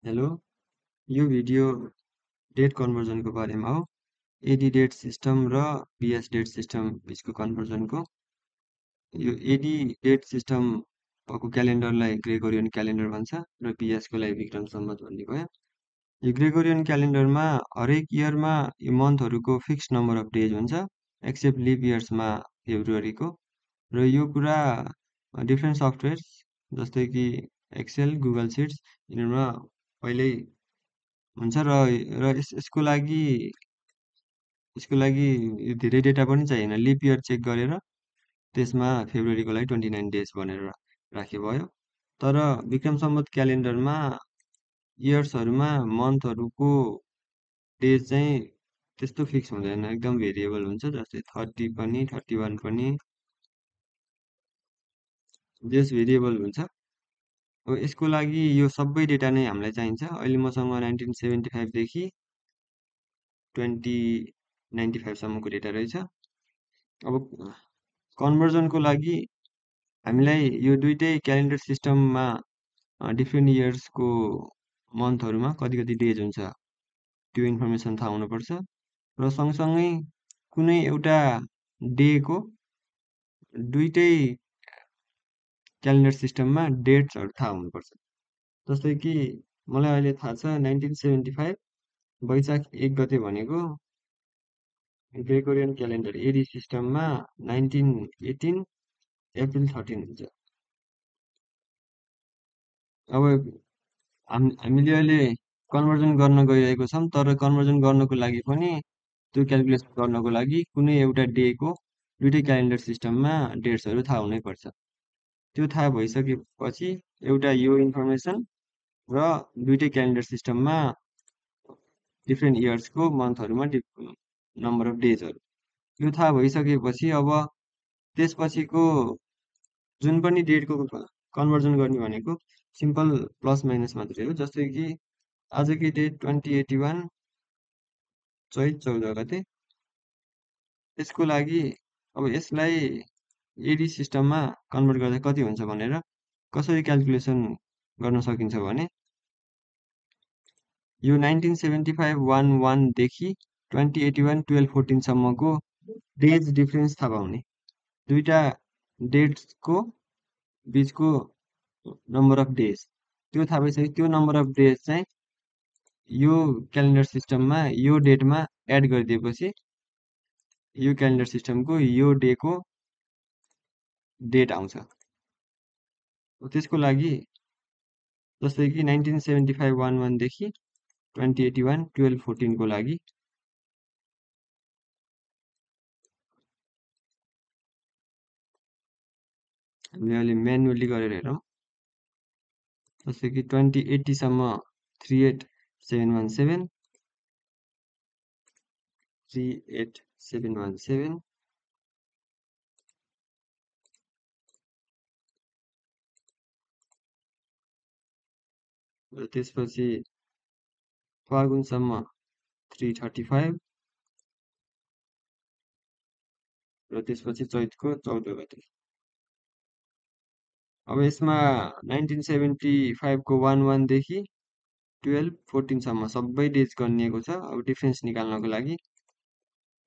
Hello, यो video date कन्भर्जनको बारेमा हो। एडी डेट सिस्टम र बिएस डेट सिस्टम बिचको कन्भर्जनको। यो एडी डेट सिस्टम भएको क्यालेन्डरलाई ग्रेगोरियन क्यालेन्डर भन्छ र बिएसको लागि विक्रम सम्वत भन्ने भयो। यो ग्रेगोरियन क्यालेन्डरमा हरेक इयरमा यो मन्थहरूको फिक्स नम्बर अफ डेज हुन्छ, एक्सेप्ट लिप इयर्समा फेब्रुअरीको। र यो कुरा डिफ्रेन्ट सफ्टवेयर जस्तै कि एक्सेल, गुगल सिट्स यिनीहरूमा पहिल्यै हुन्छ र यसको लागि धेरै डेटा पनि चाहिएन। लिप इयर चेक गरेर त्यसमा फेब्रुअरीको लागि 29 डेज भनेर राखे भयो। तर विक्रम सम्वत क्यालेन्डरमा इयर्सहरूमा मन्थहरूको डेज चाहिँ त्यस्तो फिक्स हुँदैन, एकदम भेरिएबल हुन्छ। जस्तै 30 पनि 31 पनि डेज भेरिएबल हुन्छ। अब यसको लागि यो सबै डेटा नै हामीलाई चाहिन्छ। अहिले मसँग 1975देखि 2095सम्मको डेटा रहेछ। अब कन्भर्जनको लागि हामीलाई यो दुइटै क्यालेन्डर सिस्टममा डिफ्रेन्ट इयर्सको मन्थहरूमा कति कति डेज हुन्छ त्यो इन्फर्मेसन थाहा हुनुपर्छ। र सँगसँगै कुनै एउटा डेको दुइटै क्यालेन्डर सिस्टममा डेट्सहरू थाहा हुनुपर्छ। जस्तै कि मलाई अहिले थाहा छ 1975 वैशाख 1 गते भनेको ग्रेगोरियन क्यालेन्डर एडी सिस्टममा 1918 अप्रिल 13 हुन्छ। अब हामीले अहिले कन्भर्जन गर्न गइरहेको छौँ, तर कन्भर्जन गर्नको लागि पनि त्यो क्यालकुलेसन गर्नको लागि कुनै एउटा डेको दुइटै क्यालेन्डर सिस्टममा डेट्सहरू थाहा हुनैपर्छ। त्यो थाहा भइसकेपछि एउटा यो इन्फर्मेसन र दुइटै क्यालेन्डर सिस्टममा डिफ्रेन्ट इयर्सको मन्थहरूमा नम्बर अफ डेजहरू यो थाहा भइसकेपछि अब त्यसपछिको जुन पनि डेटको कन्भर्जन गर्ने भनेको सिम्पल प्लस माइनस मात्रै हो। जस्तै कि आजकै डेट 2081 चैत 14 गते। यसको लागि अब यसलाई एडी सिस्टममा कन्भर्ट गर्दा कति हुन्छ भनेर कसरी क्यालकुलेसन गर्न सकिन्छ भने यो 1975 11देखि 2081 1214सम्मको डेज डिफ्रेन्स थाहा पाउने। दुईटा डेट्सको बिचको नम्बर अफ डेज त्यो थाहा भइसक्यो। त्यो नम्बर अफ डेज चाहिँ यो क्यालेन्डर सिस्टममा यो डेटमा एड गरिदिएपछि यो क्यालेन्डर सिस्टमको यो डेको डेट आउँछ। त्यसको लागि जस्तै कि 1975 11देखि 2081 1214को लागि हामीले अहिले म्यानुअली गरेर हेरौँ। जस्तै कि 2080सम्म 38717 38717 र त्यसपछि फागुनसम्म 335 र त्यसपछि चैतको 14 गते। अब यसमा 1975को 11देखि 1214सम्म सबै डेज गनिएको छ। अब डिफ्रेन्स निकाल्नको लागि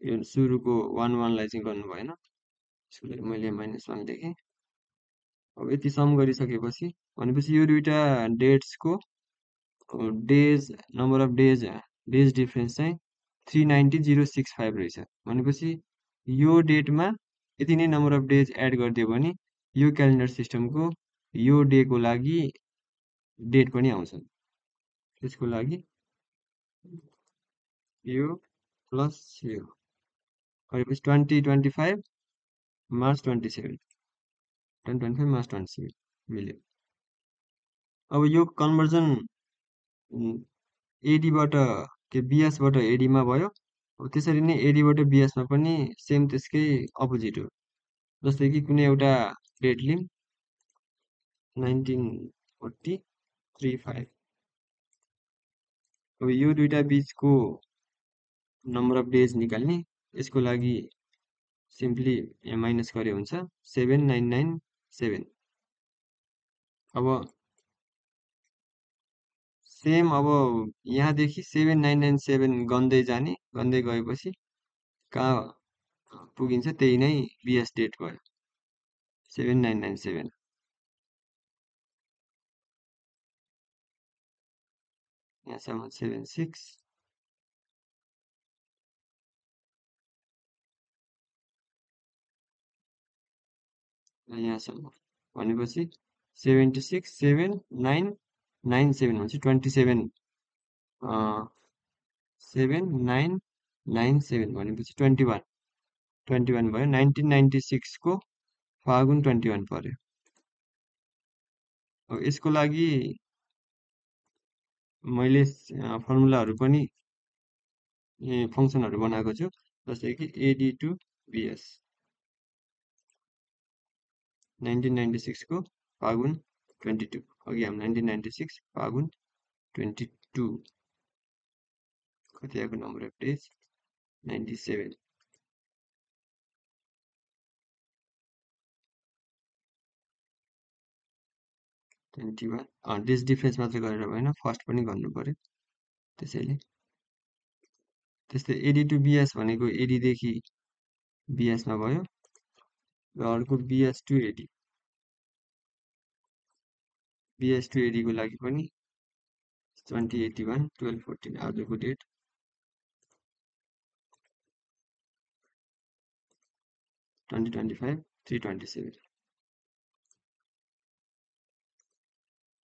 यो सुरुको 11लाई चाहिँ गर्नु भएन, त्यसको लागि मैले -1 लेखेँ। अब यति सम गरिसकेपछि भनेपछि यो दुईटा डेट्सको days number of days difference चाहिँ 390065 रहेछ। भनेपछि यो डेटमा यति नै नम्बर अफ डेज एड गरिदियो भने यो क्यालेन्डर सिस्टमको यो डेको लागि डेट पनि आउँछ। त्यसको लागि यो प्लस यो गरेपछि 2025 मार्च 27 2025 मार्च 27 मिल्यो। अब यो कन्भर्जन एडीबाट बिएसबाट एडीमा भयो। अब त्यसरी नै एडीबाट बिएसमा पनि सेम त्यसकै अपोजिट हो। जस्तै कि कुनै एउटा डेट लिम 1935। अब यो दुईटा बिचको नम्बर अफ डेज निकाल्ने, यसको लागि सिम्पली यहाँ माइनस गरे हुन्छ 7997। अब सेम अब यहाँदेखि 7997 गन्दै जाने, गन्दै गएपछि कहाँ पुगिन्छ त्यही नै बिएस डेट भयो, 7997। यहाँसम्म 76, यहाँसम्म भनेपछि 767997 भनेपछि 27, 7997 भनेपछि 21 भयो। 1996 को फागुन 21 पर्यो। अब यसको लागि मैले फर्मुलाहरू पनि फङ्सनहरू बनाएको छु, जस्तै कि एडी टु बिएस 1996 को फागुन 22, अघि हामी 1996 फागुन 22 कति आएको number of days 97, 21 days difference मात्र गरेर भएन, फर्स्ट पनि गर्नु पर्यो। त्यसैले त्यस्तै एडी टु बिएस भनेको एडीदेखि बिएसमा भयो, र अर्को BS to AD, BS to एडीको लागि पनि 2081 1214 आजको डेट, 2025 327।